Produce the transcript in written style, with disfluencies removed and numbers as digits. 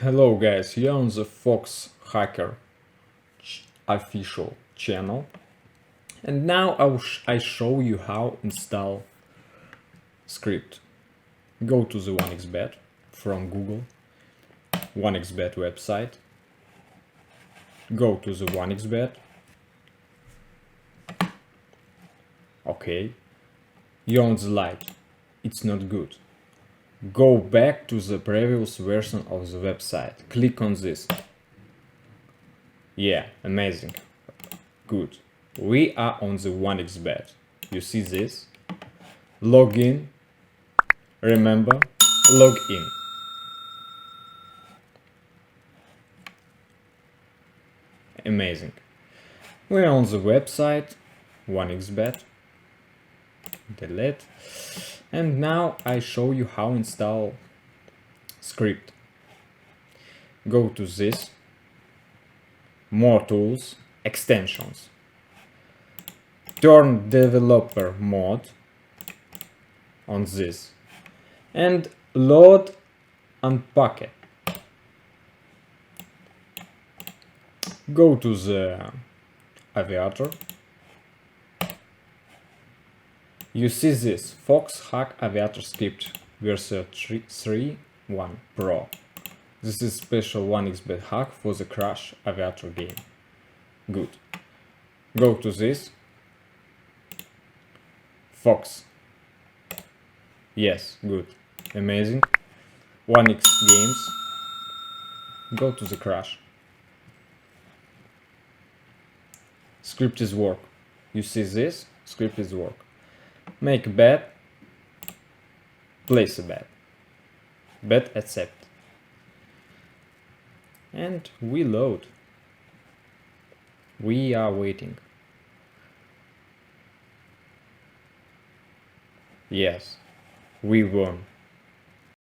Hello guys, here on the Fox Hacker official channel, and now I show you how install script. Go to the 1xBet from Google, 1xBet website, go to the 1xBet, okay, you're on the light, it's not good. Go back to the previous version of the website, click on this. Yeah, amazing. Good. We are on the 1xBet. You see this? Login. Remember, log in. Amazing. We're on the website, 1xBet. Delete. And now I show you how install script. Go to this. More tools, extensions. Turn developer mode on this and load unpack. Go to the Aviator. You see this Fox Hack Aviator script version 3.1 Pro. This is special 1xBet hack for the Crash Aviator game. Good. Go to this. Fox. Yes, good. Amazing. 1x games. Go to the Crash. Script is work. You see this? Script is work. Make a bet. Place a bet. Bet accept. And we load. We are waiting. Yes, we won.